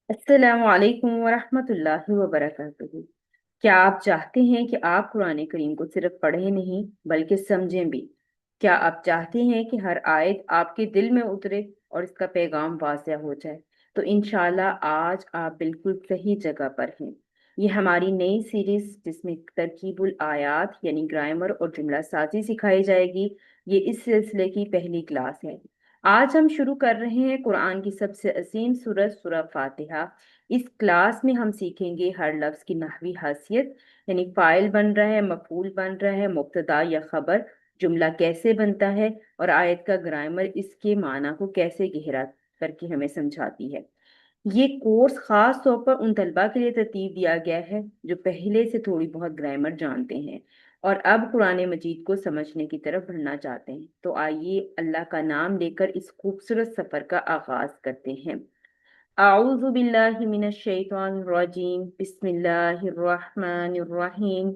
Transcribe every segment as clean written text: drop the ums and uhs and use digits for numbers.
السلام علیکم ورحمۃ اللہ وبرکاتہ۔ کیا آپ چاہتے ہیں کہ آپ قرآن کریم کو صرف پڑھیں نہیں بلکہ سمجھیں بھی؟ کیا آپ چاہتے ہیں کہ ہر آیت آپ کے دل میں اترے اور اس کا پیغام واضح ہو جائے؟ تو انشاءاللہ آج آپ بالکل صحیح جگہ پر ہیں۔ یہ ہماری نئی سیریز جس میں ترکیب الآیات یعنی گرامر اور جملہ سازی سکھائی جائے گی، یہ اس سلسلے کی پہلی کلاس ہے۔ آج ہم شروع کر رہے ہیں قرآن کی سب سے عظیم سورہ سورہ فاتحہ۔ اس کلاس میں ہم سیکھیں گے ہر لفظ کی نحوی حیثیت، یعنی فاعل بن رہا ہے، مفعول بن رہا ہے، مبتدا یا خبر، جملہ کیسے بنتا ہے، اور آیت کا گرامر اس کے معنی کو کیسے گہرا کر کے ہمیں سمجھاتی ہے۔ یہ کورس خاص طور پر ان طلباء کے لیے ترتیب دیا گیا ہے جو پہلے سے تھوڑی بہت گرامر جانتے ہیں اور اب قرآن مجید کو سمجھنے کی طرف بڑھنا چاہتے ہیں۔ تو آئیے اللہ کا نام لے کر اس خوبصورت سفر کا آغاز کرتے ہیں۔ اعوذ باللہ من الشیطان الرجیم، بسم اللہ الرحمن الرحیم۔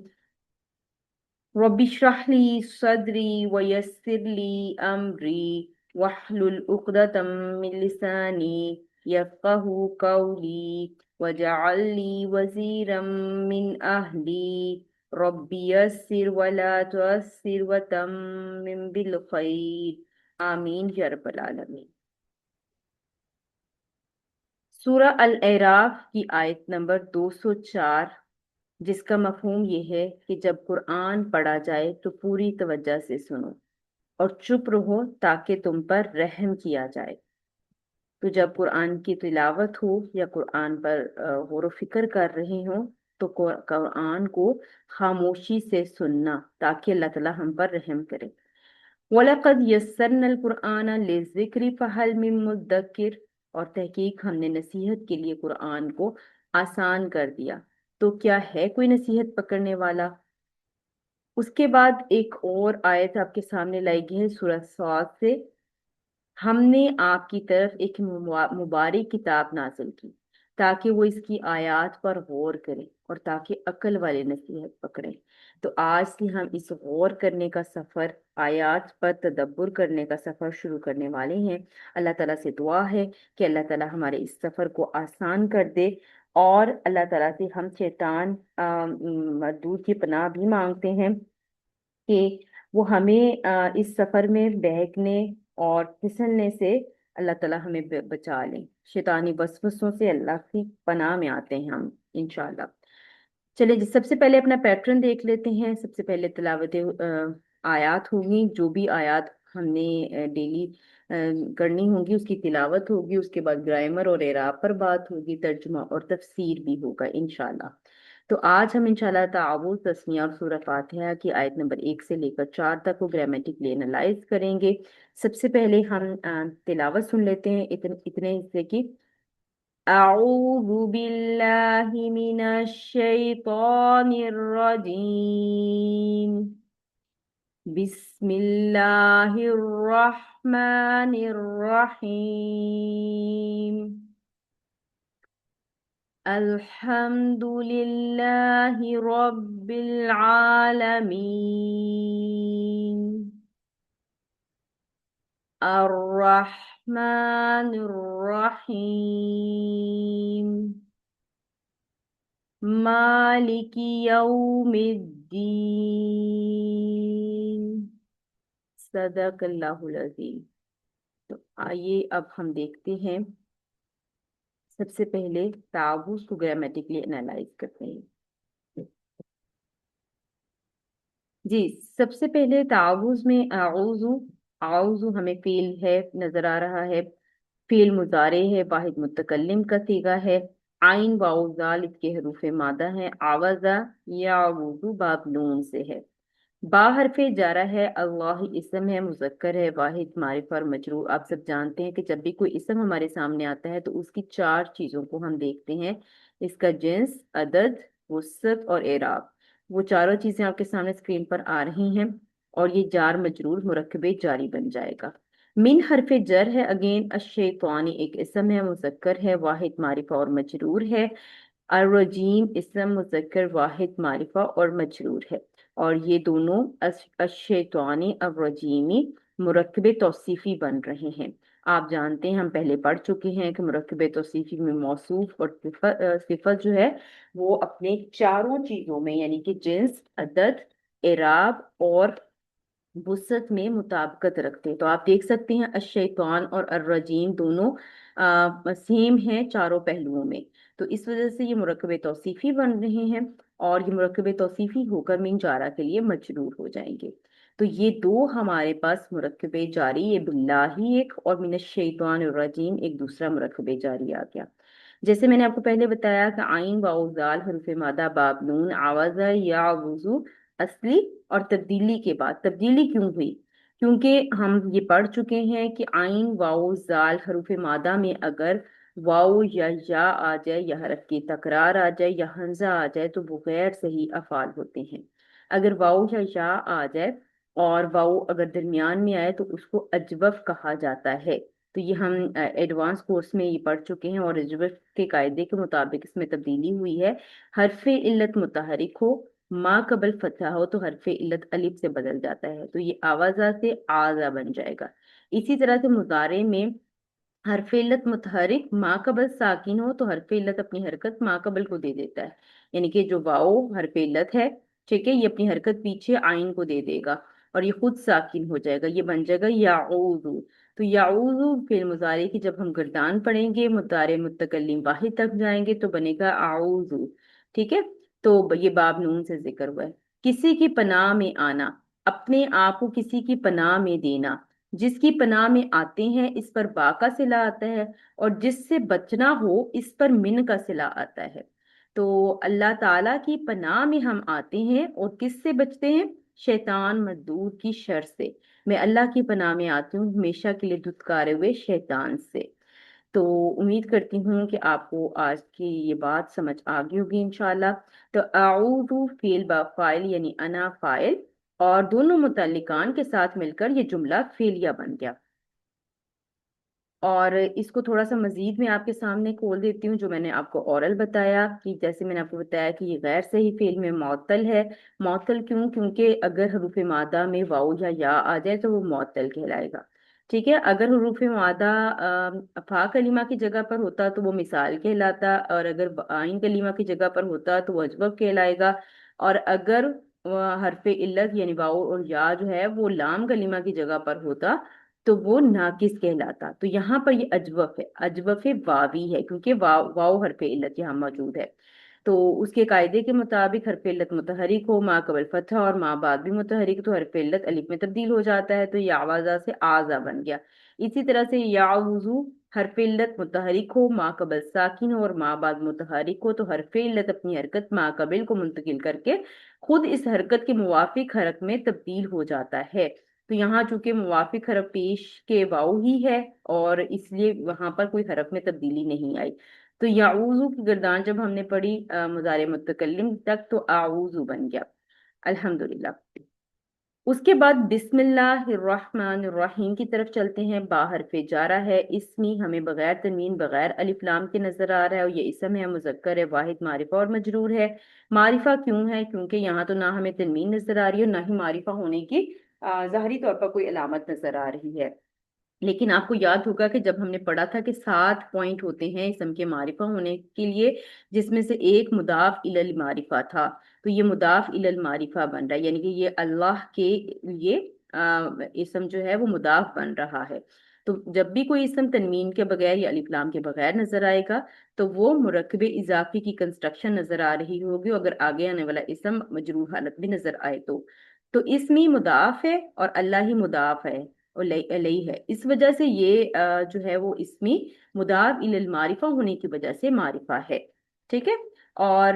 رب اشرح لی صدری ویسر لی امری واحلل عقدۃ من لسانی یفقہوا قولی واجعل لی وزیرا من اہلی رب یسر ولا تعسر وتمم بالخیر، آمین یا رب العالمین۔ سورہ الاعراف کی آیت نمبر 204، جس کا مفہوم یہ ہے کہ جب قرآن پڑھا جائے تو پوری توجہ سے سنو اور چپ رہو تاکہ تم پر رحم کیا جائے۔ تو جب قرآن کی تلاوت ہو یا قرآن پر غور و فکر کر رہے ہوں تو قرآن کو خاموشی سے سننا تاکہ اللہ تعالی ہم پر رحم کرے۔ وَلَقَدْ يَسَّرْنَا الْقُرْآنَ لِلذِّكْرِ فَهَلْ مِن مُدَّكِرٍ، اور تحقیق ہم نے نصیحت کے لیے قرآن کو آسان کر دیا، تو کیا ہے کوئی نصیحت پکڑنے والا؟ اس کے بعد ایک اور آیت آپ کے سامنے لائی گئی ہے سورہ صاد سے۔ ہم نے آپ کی طرف ایک مبارک کتاب نازل کی تاکہ وہ اس کی آیات پر غور کریں اور تاکہ عقل والے نصیحت پکڑیں۔ تو آج سے ہم اس غور کرنے کا سفر، آیات پر تدبر کرنے کا سفر شروع کرنے والے ہیں۔ اللہ تعالیٰ سے دعا ہے کہ اللہ تعالیٰ ہمارے اس سفر کو آسان کر دے، اور اللہ تعالیٰ سے ہم شیطان مردود کی پناہ بھی مانگتے ہیں کہ وہ ہمیں اس سفر میں بہکنے اور پھسلنے سے اللہ تعالیٰ ہمیں بچا لیں۔ شیطانی وسوسوں سے اللہ کی پناہ میں آتے ہیں ہم انشاءاللہ۔ چلے جی، سب سے پہلے اپنا پیٹرن دیکھ لیتے ہیں۔ سب سے پہلے تلاوت آیات ہوگی، جو بھی آیات ہم نے ڈیلی کرنی ہوں گی اس کی تلاوت ہوگی، اس کے بعد گرامر اور اعراب پر بات ہوگی، ترجمہ اور تفسیر بھی ہوگا انشاءاللہ۔ تو آج ہم انشاءاللہ تعاوذ، تسمیہ اور سورہ فاتحہ کی آیت نمبر 1 سے لے کر 4 تک کو گرامیٹکلی انالائز کریں گے۔ سب سے پہلے ہم تلاوت سن لیتے ہیں اتنے حصے کی۔ اعوذ باللہ من الشیطان الرجیم، بسم اللہ الرحمن الرحیم، الحمد للہ رب العالمین، الرحمن الرحیم، مالک یوم الدین، صدق اللہ العظیم۔ تو آئیے اب ہم دیکھتے ہیں، سب سے پہلے تعوذ کو گرامیٹکلی انالائز کرتے ہیں۔ جی، سب سے پہلے تعوذ میں اعوذ، اعوذ ہمیں فعل ہے نظر آ رہا ہے، فعل مضارع ہے، واحد متکلم کا صیغہ ہے، عین واو زال اس کے حروف مادہ ہیں، آوازہ یعوذ باب نون سے ہے، با حرف جارہ ہے، اللہ اسم ہے، مذکر ہے، واحد معرفہ اور مجرور۔ آپ سب جانتے ہیں کہ جب بھی کوئی اسم ہمارے سامنے آتا ہے تو اس کی 4 چیزوں کو ہم دیکھتے ہیں، اس کا جنس، عدد، وسعت اور اعراب۔ وہ چاروں چیزیں آپ کے سامنے اسکرین پر آ رہی ہیں، اور یہ جار مجرور مرکب جاری بن جائے گا۔ من حرف جر ہے، اگین الشیطانی ایک اسم ہے، مذکر ہے، واحد معرفہ اور مجرور ہے، الرجیم اسم مذکر واحد معرفہ اور مجرور ہے، اور یہ دونوں الشیطانی الرجیمی مرکب توصیفی بن رہے ہیں۔ آپ جانتے ہیں، ہم پہلے پڑھ چکے ہیں کہ مرکب توصیفی میں موصوف اور صفت جو ہے وہ اپنے چاروں چیزوں میں یعنی کہ جنس، عدد، اعراب اور وسعت میں مطابقت رکھتے ہیں۔ تو آپ دیکھ سکتے ہیں الشیطان اور الرجیم دونوں سیم ہیں چاروں پہلوؤں میں، تو اس وجہ سے یہ مرکب توصیفی بن رہے ہیں اور یہ مرکب توصیفی ہو کر من جارہ کے لیے مجرور ہو جائیں گے۔ تو یہ دو ہمارے پاس مرکب جاری، یہ باللہ ایک اور من الشیطان الرجیم ایک دوسرا مرکب جاری آ گیا۔ جیسے میں نے آپ کو پہلے بتایا کہ عین واو زال حروف مادہ باب نون آواز یا وضو اصلی اور تبدیلی کے بعد تبدیلی کیوں ہوئی؟ کیونکہ ہم یہ پڑھ چکے ہیں کہ عین واو زال حروف مادہ میں اگر واو یا آ جائے یا حرف کی تکرار آ جائے یا حمزہ آ جائے تو وہ غیر صحیح افعال ہوتے ہیں۔ اگر واو یا آ جائے اور واو اگر درمیان میں آئے تو اس کو اجوف کہا جاتا ہے۔ تو یہ ہم ایڈوانس کورس میں یہ پڑھ چکے ہیں اور اجوف کے قاعدے کے مطابق اس میں تبدیلی ہوئی ہے۔ حرف علت متحرک ہو، ما قبل فتح ہو تو حرف علت الف سے بدل جاتا ہے، تو یہ آوازہ سے آزا بن جائے گا۔ اسی طرح سے مضارع میں حرف علت متحرک ما قبل ساکن ہو تو حرف علت اپنی حرکت ما قبل کو دے دیتا ہے، یعنی کہ جو واو حرف علت ہے، ٹھیک ہے، یہ اپنی حرکت پیچھے آئین کو دے دے گا اور یہ خود ساکن ہو جائے گا، یہ بن جائے گا یعوذ۔ تو یعوذ فعل مضارع کی جب ہم گردان پڑھیں گے مضارع متکلم واحد تک جائیں گے تو بنے گا اعوذ، ٹھیک ہے۔ تو یہ باب نون سے ذکر ہوا ہے۔ کسی کی پناہ میں آنا، اپنے آپ کو کسی کی پناہ میں دینا، جس کی پناہ میں آتے ہیں اس پر با کا صلہ آتا ہے اور جس سے بچنا ہو اس پر من کا صلہ آتا ہے۔ تو اللہ تعالیٰ کی پناہ میں ہم آتے ہیں اور کس سے بچتے ہیں؟ شیطان مردود کی شر سے۔ میں اللہ کی پناہ میں آتی ہوں ہمیشہ کے لیے دھتکارے ہوئے شیطان سے۔ تو امید کرتی ہوں کہ آپ کو آج کی یہ بات سمجھ آ گئی ہوگی انشاءاللہ۔ تو اعوذ فعل با فاعل یعنی انا فاعل اور دونوں متعلقان کے ساتھ مل کر یہ جملہ فعلیہ بن گیا۔ اور اس کو تھوڑا سا مزید میں آپ کے سامنے کھول دیتی ہوں، جو میں نے آپ کو اورل بتایا کہ جیسے میں نے آپ کو بتایا کہ یہ غیر صحیح فعل میں معطل ہے۔ معطل کیوں؟ کیونکہ اگر حروف مادہ میں واو یا آ جائے تو وہ معطل کہلائے گا، ٹھیک ہے۔ اگر حروف مادہ فا کلمہ کی جگہ پر ہوتا تو وہ مثال کہلاتا، اور اگر آئین کلمہ کی جگہ پر ہوتا تو وہ اجوب کہلائے گا، اور اگر حرف علت یعنی واو اور یا جو ہے وہ لام کلمہ کی جگہ پر ہوتا تو وہ ناقص کہلاتا۔ تو یہاں پر یہ اجوف ہے، اجوف واوی ہے کیونکہ واو حرف علت یہاں موجود ہے۔ تو اس کے قاعدے کے مطابق حرف علت متحرک ہو، ما قبل فتح اور ما بعد بھی متحرک تو حرف علت الف میں تبدیل ہو جاتا ہے، تو یہ آوازہ سے آزا بن گیا۔ اسی طرح سے یعوذو حرف علت متحرک ہو، ما قبل ساکن ہو اور ما بعد متحرک ہو تو حرف علت اپنی حرکت ما قبل کو منتقل کر کے خود اس حرکت کے موافق حرف میں تبدیل ہو جاتا ہے۔ تو یہاں چونکہ موافق حرف پیش کے واو ہی ہے اور اس لیے وہاں پر کوئی حرف میں تبدیلی نہیں آئی۔ تو یعوذ کی گردان جب ہم نے پڑھی مضارع متکلم تک تو اعوذ بن گیا، الحمدللہ۔ اس کے بعد بسم اللہ الرحمن الرحیم کی طرف چلتے ہیں۔ با حرف جارہ ہے، اسمی ہمیں بغیر تنوین بغیر الف لام کے نظر آ رہا ہے اور یہ اسم ہے، مذکر ہے، واحد معرفہ اور مجرور ہے۔ معرفہ کیوں ہے؟ کیونکہ یہاں تو نہ ہمیں تنوین نظر آ رہی ہے اور نہ ہی معرفہ ہونے کی ظاہری طور پر کوئی علامت نظر آ رہی ہے۔ لیکن آپ کو یاد ہوگا کہ جب ہم نے پڑھا تھا کہ 7 پوائنٹ ہوتے ہیں اسم کے معرفہ ہونے کے لیے، جس میں سے ایک مضاف الی المعرفہ تھا، تو یہ مضاف الی المعرفہ بن رہا ہے، یعنی کہ یہ اللہ کے لیے اسم جو ہے وہ مضاف بن رہا ہے۔ تو جب بھی کوئی اسم تنوین کے بغیر یا الف لام کے بغیر نظر آئے گا تو وہ مرکب اضافی کی کنسٹرکشن نظر آ رہی ہوگی، اگر آگے آنے والا اسم مجرور حالت بھی نظر آئے تو اسمی مضاف ہے اور اللہ ہی مضاف ہے علیہ ہے، اس وجہ سے یہ جو ہے وہ اسمی مضاف الی المعرفہ ہونے کی وجہ سے معرفہ ہے، ٹھیک ہے۔ اور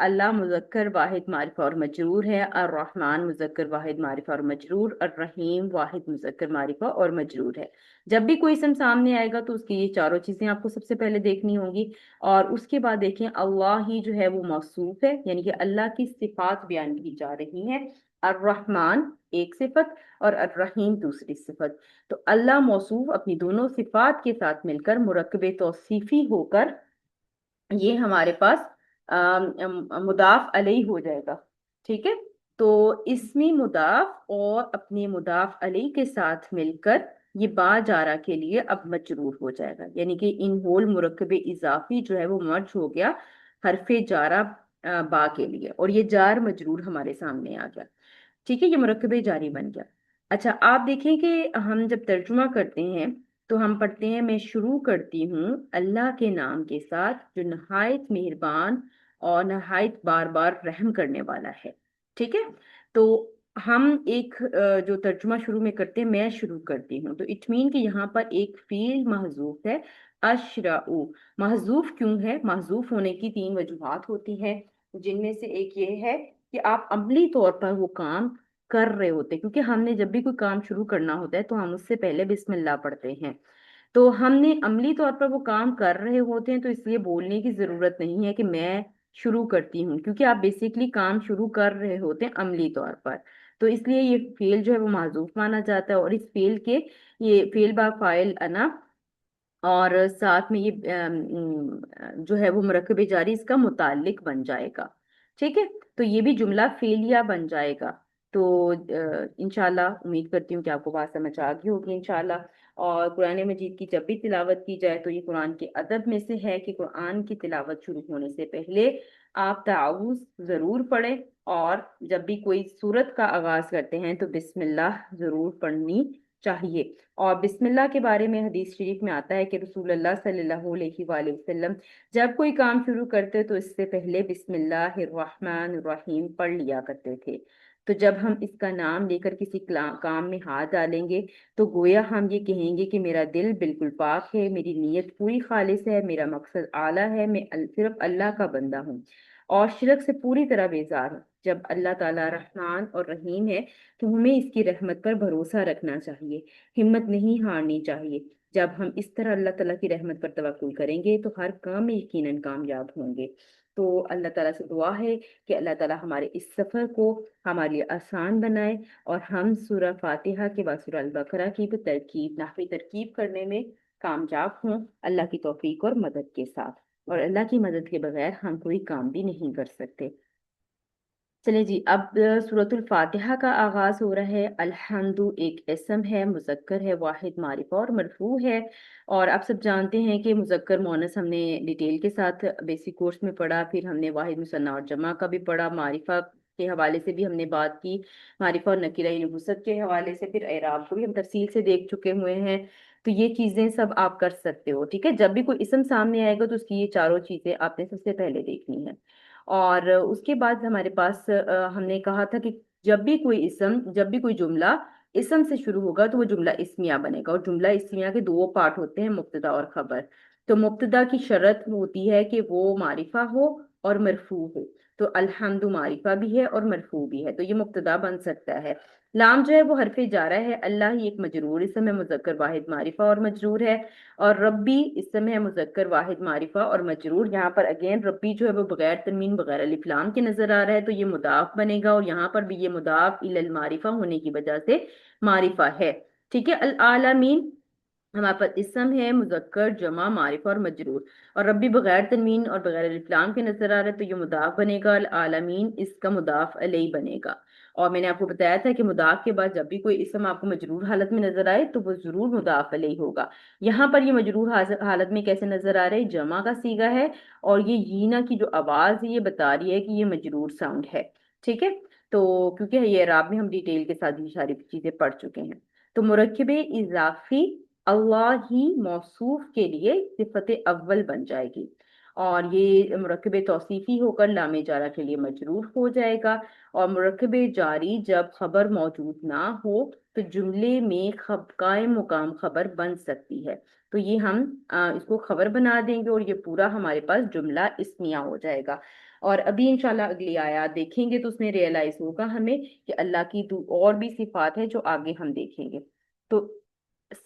اللہ مذکر واحد معرفہ اور مجرور ہے، الرحمن مذکر واحد معرفہ اور مجرور، الرحیم واحد مذکر معرفہ اور مجرور ہے۔ جب بھی کوئی اسم سامنے آئے گا تو اس کی یہ چاروں چیزیں آپ کو سب سے پہلے دیکھنی ہوں گی، اور اس کے بعد دیکھیں اللہ ہی جو ہے وہ موصوف ہے، یعنی کہ اللہ کی صفات بیان کی جا رہی ہیں۔ الرحمن ایک صفت اور الرحیم دوسری صفت، تو اللہ موصوف اپنی دونوں صفات کے ساتھ مل کر مرکب توصیفی ہو کر یہ ہمارے پاس مضاف علیہ ہو جائے گا، ٹھیک ہے۔ تو اسمی مضاف اور اپنے مضاف علیہ کے ساتھ مل کر یہ با جارہ کے لیے اب مجرور ہو جائے گا، یعنی کہ ان ہول مرکب اضافی جو ہے وہ مرج ہو گیا حرف جارہ با کے لیے، اور یہ جار مجرور ہمارے سامنے آ گیا۔ ٹھیک ہے، یہ مرکب جاری بن گیا۔ اچھا آپ دیکھیں کہ ہم جب ترجمہ کرتے ہیں تو ہم پڑھتے ہیں میں شروع کرتی ہوں اللہ کے نام کے ساتھ جو نہایت مہربان اور نہایت بار بار رحم کرنے والا ہے۔ ٹھیک ہے، تو ہم ایک جو ترجمہ شروع میں کرتے ہیں میں شروع کرتی ہوں، تو اٹ مین کہ یہاں پر ایک فعل محذوف ہے، اشرعو۔ محذوف کیوں ہے؟ محذوف ہونے کی تین وجوہات ہوتی ہیں، جن میں سے ایک یہ ہے کہ آپ عملی طور پر وہ کام کر رہے ہوتے، کیونکہ ہم نے جب بھی کوئی کام شروع کرنا ہوتا ہے تو ہم اس سے پہلے بسم اللہ پڑھتے ہیں، تو ہم نے عملی طور پر وہ کام کر رہے ہوتے ہیں، تو اس لیے بولنے کی ضرورت نہیں ہے کہ میں شروع کرتی ہوں، کیونکہ آپ بیسیکلی کام شروع کر رہے ہوتے ہیں عملی طور پر، تو اس لیے یہ فعل جو ہے وہ معذوف مانا جاتا ہے، اور اس فعل کے یہ فعل با فاعل انا، اور ساتھ میں یہ جو ہے وہ مرکب جاری اس کا متعلق بن جائے گا۔ ٹھیک ہے، تو یہ بھی جملہ فعلیہ بن جائے گا۔ تو انشاءاللہ امید کرتی ہوں کہ آپ کو بات سمجھ آ گئی ہوگی انشاءاللہ۔ اور قرآن مجید کی جب بھی تلاوت کی جائے تو یہ قرآن کے ادب میں سے ہے کہ قرآن کی تلاوت شروع ہونے سے پہلے آپ تعوذ ضرور پڑھیں، اور جب بھی کوئی سورت کا آغاز کرتے ہیں تو بسم اللہ ضرور پڑھنی چاہیے۔ اور بسم اللہ کے بارے میں حدیث شریف میں آتا ہے کہ رسول اللہ صلی اللہ علیہ وآلہ وسلم جب کوئی کام شروع کرتے تو اس سے پہلے بسم اللہ الرحمن الرحیم پڑھ لیا کرتے تھے۔ تو جب ہم اس کا نام لے کر کسی کام میں ہاتھ ڈالیں گے تو گویا ہم یہ کہیں گے کہ میرا دل بالکل پاک ہے، میری نیت پوری خالص ہے، میرا مقصد اعلیٰ ہے، میں صرف اللہ کا بندہ ہوں اور شرک سے پوری طرح بیزار ہوں۔ جب اللہ تعالیٰ رحمان اور رحیم ہے تو ہمیں اس کی رحمت پر بھروسہ رکھنا چاہیے، ہمت نہیں ہارنی چاہیے۔ جب ہم اس طرح اللہ تعالیٰ کی رحمت پر توکل کریں گے تو ہر کام میں یقیناً کامیاب ہوں گے۔ تو اللہ تعالیٰ سے دعا ہے کہ اللہ تعالیٰ ہمارے اس سفر کو ہمارے لیے آسان بنائے، اور ہم سورہ فاتحہ کے بعد سورہ البقرہ کی بھی ترکیب، نحوی ترکیب کرنے میں کامیاب ہوں اللہ کی توفیق اور مدد کے ساتھ، اور اللہ کی مدد کے بغیر ہم کوئی کام بھی نہیں کر سکتے۔ چلے جی، اب سورۃ الفاتحہ کا آغاز ہو رہا ہے۔ الحمد ایک اسم ہے، مذکر ہے، واحد معرفہ اور مرفوع ہے، اور آپ سب جانتے ہیں کہ مذکر مؤنث ہم نے ڈیٹیل کے ساتھ بیسک کورس میں پڑھا، پھر ہم نے واحد مثنیٰ اور جمع کا بھی پڑھا، معرفہ کے حوالے سے بھی ہم نے بات کی، معرفہ اور نکرہ نبوت کے حوالے سے، پھر اعراب کو بھی ہم تفصیل سے دیکھ چکے ہوئے ہیں۔ تو یہ چیزیں سب آپ کر سکتے ہو، ٹھیک ہے؟ جب بھی کوئی اسم سامنے آئے گا تو اس کی یہ چاروں چیزیں آپ نے سب سے پہلے دیکھنی ہے۔ اور اس کے بعد ہمارے پاس ہم نے کہا تھا کہ جب بھی کوئی اسم، جب بھی کوئی جملہ اسم سے شروع ہوگا تو وہ جملہ اسمیہ بنے گا، اور جملہ اسمیہ کے دو پارٹ ہوتے ہیں، مبتدا اور خبر۔ تو مبتدا کی شرط ہوتی ہے کہ وہ معرفہ ہو اور مرفوع ہو، تو الحمد معرفہ بھی ہے اور مرفوع بھی ہے، تو یہ مبتدا بن سکتا ہے۔ لام جو ہے وہ حرف جارہ ہے، اللہ ہی ایک مجرور اسم ہے، مذکر واحد معرفہ اور مجرور ہے، اور ربی اسم ہے، مذکر واحد معرفہ اور مجرور۔ یہاں پر اگین ربی جو ہے وہ بغیر تنوین بغیر الف لام کے نظر آ رہا ہے، تو یہ مضاف بنے گا، اور یہاں پر بھی یہ مضاف الی المعرفہ ہونے کی وجہ سے معرفہ ہے۔ ٹھیک ہے، العالمین ہمارے پاس اسم ہے، مذکر جمع معرفہ اور مجرور، اور ربی بغیر تنوین اور بغیر الف لام کے نظر آ رہا ہے تو یہ مضاف بنے گا، العالمین اس کا مضاف علیہ بنے گا۔ اور میں نے آپ کو بتایا تھا کہ مضاف کے بعد جب بھی کوئی اسم آپ کو مجرور حالت میں نظر آئے تو وہ ضرور مضاف علیہ ہوگا۔ یہاں پر یہ مجرور حالت میں کیسے نظر آ رہا ہے؟ جمع کا صیغہ ہے، اور یہ یینا کی جو آواز ہے یہ بتا رہی ہے کہ یہ مجرور ساؤنڈ ہے۔ ٹھیک ہے، تو کیونکہ یہ اعراب میں ہم ڈیٹیل کے ساتھ یہ ساری چیزیں پڑھ چکے ہیں۔ تو مرکب اضافی اللہ ہی موصوف کے لیے صفت اول بن جائے گی، اور یہ مرکب توصیفی ہو کر لام جارہ کے لیے مجرور ہو جائے گا، اور مرکب جاری جب خبر موجود نہ ہو تو جملے میں قائم مقام خبر بن سکتی ہے، تو یہ ہم اس کو خبر بنا دیں گے اور یہ پورا ہمارے پاس جملہ اسمیہ ہو جائے گا۔ اور ابھی انشاءاللہ اگلی آیات دیکھیں گے تو اس میں ریئلائز ہوگا ہمیں کہ اللہ کی اور بھی صفات ہے جو آگے ہم دیکھیں گے۔ تو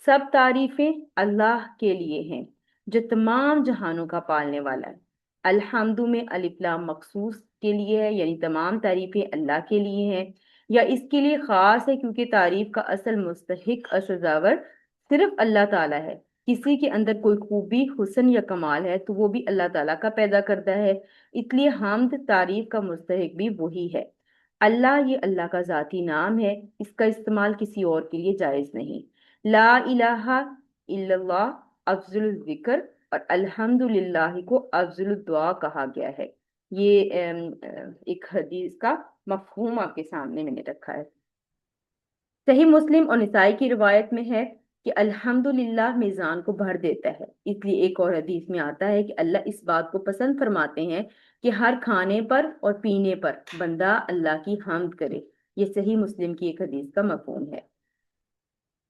سب تعریفیں اللہ کے لیے ہیں جو تمام جہانوں کا پالنے والا ہے۔ الحمد میں الف لام مخصوص کے لیے ہے، یعنی تمام تعریفیں اللہ کے لیے ہیں، یا اس کے لیے خاص ہے کیونکہ تعریف کا اصل مستحق اور سزاور صرف اللہ تعالیٰ ہے۔ کسی کے اندر کوئی خوبی، حسن یا کمال ہے تو وہ بھی اللہ تعالیٰ کا پیدا کرتا ہے، اس لیے حمد تعریف کا مستحق بھی وہی ہے۔ اللہ یہ اللہ کا ذاتی نام ہے، اس کا استعمال کسی اور کے لیے جائز نہیں۔ لا الہ الا اللہ افضل الذکر اور الحمد للہ کو افضل الدعا کہا گیا ہے۔ یہ ایک حدیث کا مفہوم آپ کے سامنے میں نے رکھا ہے۔ صحیح مسلم اور نسائی کی روایت میں ہے کہ الحمدللہ میزان کو بھر دیتا ہے۔ اس لیے ایک اور حدیث میں آتا ہے کہ اللہ اس بات کو پسند فرماتے ہیں کہ ہر کھانے پر اور پینے پر بندہ اللہ کی حمد کرے۔ یہ صحیح مسلم کی ایک حدیث کا مفہوم ہے۔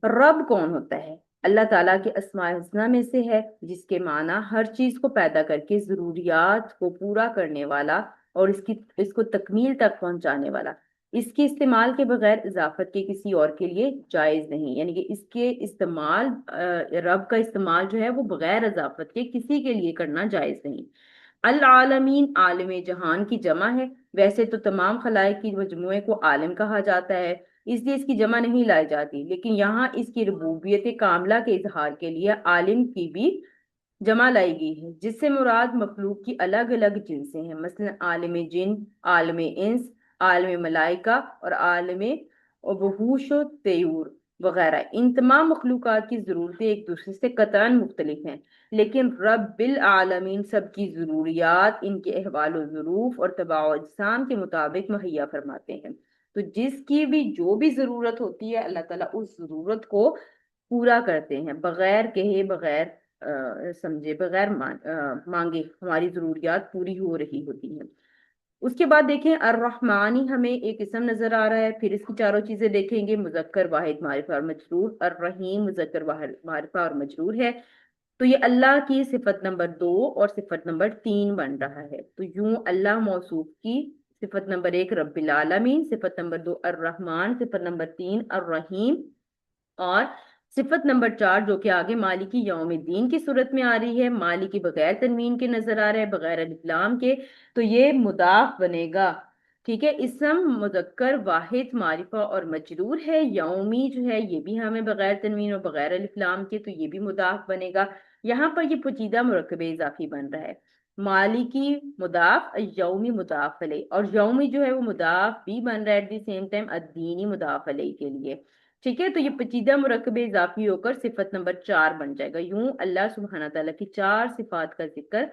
رب کون ہوتا ہے؟ اللہ تعالیٰ کے اسماء الحسنہ میں سے ہے، جس کے معنی ہر چیز کو پیدا کر کے ضروریات کو پورا کرنے والا اور اس کو تکمیل تک پہنچانے والا۔ اس کے استعمال کے بغیر اضافت کے کسی اور کے لیے جائز نہیں، یعنی کہ اس کے استعمال رب کا استعمال جو ہے وہ بغیر اضافت کے کسی کے لیے کرنا جائز نہیں۔ العالمین عالم جہان کی جمع ہے، ویسے تو تمام خلائق کی مجموعے کو عالم کہا جاتا ہے، اس لیے اس کی جمع نہیں لائی جاتی، لیکن یہاں اس کی ربوبیت کاملہ کے اظہار کے لیے عالم کی بھی جمع لائی گئی ہے، جس سے مراد مخلوق کی الگ الگ جنسیں ہیں، مثلا عالم جن، عالم انس، عالم ملائکہ اور عالم وحوش و طیور وغیرہ۔ ان تمام مخلوقات کی ضرورتیں ایک دوسرے سے قطعاً مختلف ہیں، لیکن رب العالمین سب کی ضروریات ان کے احوال و ظروف اور طباع و اجسام کے مطابق مہیا فرماتے ہیں۔ تو جس کی بھی جو بھی ضرورت ہوتی ہے اللہ تعالیٰ اس ضرورت کو پورا کرتے ہیں، بغیر کہے، بغیر سمجھے، بغیر مانگے ہماری ضروریات پوری ہو رہی ہوتی ہیں۔ اس کے بعد دیکھیں الرحمانی ہمیں ایک اسم نظر آ رہا ہے، پھر اس کی چاروں چیزیں دیکھیں گے، مذکر واحد معرفہ اور مجرور۔ الرحیم مذکر واحد معرفہ اور مجرور ہے، تو یہ اللہ کی صفت نمبر 2 اور صفت نمبر 3 بن رہا ہے۔ تو یوں اللہ موصوف کی صفت نمبر 1 رب العالمین، صفت نمبر 2 الرحمن، صفت نمبر 3 الرحیم، اور صفت نمبر 4 جو کہ آگے مالکی یوم الدین کی صورت میں آ رہی ہے، مالکی بغیر تنوین کے نظر آ رہا ہے، بغیر الف لام کے، تو یہ مضاف بنے گا۔ ٹھیک ہے، اسم مذکر واحد معرفہ اور مجرور ہے۔ یومی جو ہے یہ بھی ہمیں بغیر تنوین اور بغیر الف لام کے، تو یہ بھی مضاف بنے گا۔ یہاں پر یہ پوشیدہ مرکب اضافی بن رہا ہے، مالکی مضاف، یومی مضاف علیہ، اور یومی جو ہے وہ مضاف بھی بن رہا ہے ایٹ دی سیم ٹائم الدینی مضاف علیہ کے لیے۔ ٹھیک ہے، تو یہ پیچیدہ مرکب اضافی ہو کر صفت نمبر 4 بن جائے گا۔ یوں اللہ سبحانہ تعالیٰ کی 4 صفات کا ذکر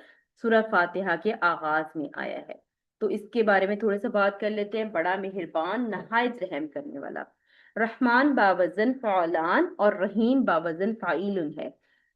سورہ فاتحہ کے آغاز میں آیا ہے۔ تو اس کے بارے میں تھوڑا سا بات کر لیتے ہیں۔ بڑا مہربان، نہایت رحم کرنے والا۔ رحمان باوزن فعلان اور رحیم باوزن فعیل ہے،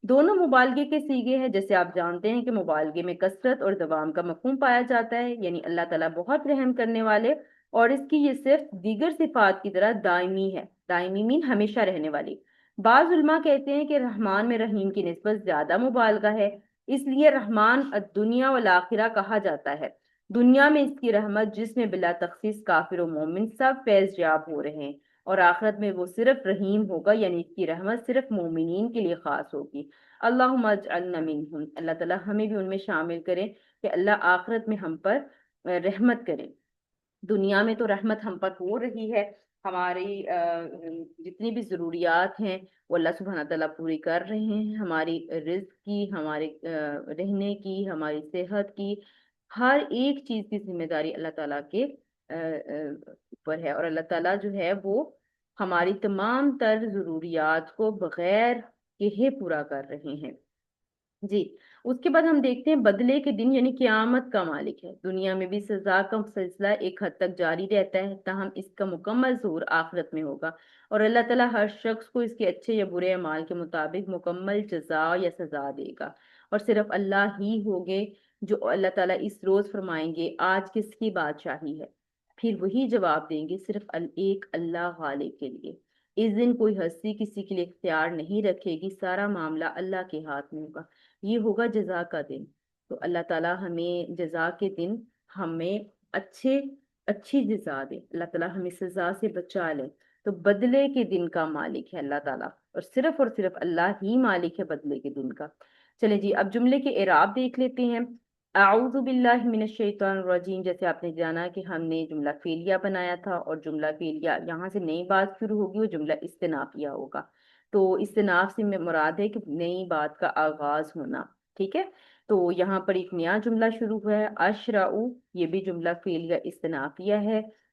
دونوں مبالغے کے صیغے ہیں۔ جیسے آپ جانتے ہیں کہ مبالغے میں کثرت اور دوام کا مفہوم پایا جاتا ہے، یعنی اللہ تعالیٰ بہت رحم کرنے والے، اور اس کی یہ صرف دیگر صفات کی طرح دائمی ہے۔ دائمی مین ہمیشہ رہنے والی۔ بعض علماء کہتے ہیں کہ رحمان میں رحیم کی نسبت زیادہ مبالغہ ہے، اس لیے رحمان الدنیا والآخرہ کہا جاتا ہے۔ دنیا میں اس کی رحمت جس میں بلا تخصیص کافر و مومن سب فیض یاب ہو رہے ہیں، اور آخرت میں وہ صرف رحیم ہوگا، یعنی اس کی رحمت صرف مومنین کے لیے خاص ہوگی۔ اللہم اجعلنا منہم، اللہ تعالیٰ ہمیں بھی ان میں شامل کرے کہ اللہ آخرت میں ہم پر رحمت کرے۔ دنیا میں تو رحمت ہم پر ہو رہی ہے، ہماری جتنی بھی ضروریات ہیں وہ اللہ سبحانہ تعالیٰ پوری کر رہے ہیں، ہماری رزق کی، ہمارے رہنے کی، ہماری صحت کی، ہر ایک چیز کی ذمہ داری اللہ تعالیٰ کے اوپر ہے، اور اللہ تعالیٰ جو ہے وہ ہماری تمام تر ضروریات کو بغیر کہے پورا کر رہے ہیں۔ جی، اس کے بعد ہم دیکھتے ہیں بدلے کے دن یعنی قیامت کا مالک ہے۔ دنیا میں بھی سزا کا سلسلہ ایک حد تک جاری رہتا ہے، تاہم اس کا مکمل ظہور آخرت میں ہوگا، اور اللہ تعالیٰ ہر شخص کو اس کے اچھے یا برے اعمال کے مطابق مکمل جزا یا سزا دے گا، اور صرف اللہ ہی ہوگے جو اللہ تعالیٰ اس روز فرمائیں گے آج کس کی بادشاہی ہے، پھر وہی جواب دیں گے صرف ایک اللہ غالب کے لیے۔ اس دن کوئی ہستی کسی کے لیے اختیار نہیں رکھے گی، سارا معاملہ اللہ کے ہاتھ میں ہوگا، یہ ہوگا جزا کا دن۔ تو اللہ تعالیٰ ہمیں جزا کے دن ہمیں اچھی جزا دے، اللہ تعالیٰ ہمیں سزا سے بچا لے۔ تو بدلے کے دن کا مالک ہے اللہ تعالیٰ، اور صرف اللہ ہی مالک ہے بدلے کے دن کا۔ چلیں جی، اب جملے کے اعراب دیکھ لیتے ہیں۔ اعوذ باللہ من الشیطان الرجیم، جیسے آپ نے جانا کہ ہم نے جملہ فعلیہ بنایا تھا، اور جملہ فعلیہ یہاں سے نئی بات شروع ہوگی، وہ جملہ استنافیہ ہوگا۔ تو استناف سے مراد ہے کہ نئی بات کا آغاز ہونا۔ ٹھیک ہے، تو یہاں پر ایک نیا جملہ شروع ہوا ہے، اشرعو، یہ بھی جملہ فعلیہ استنافیہ ہے۔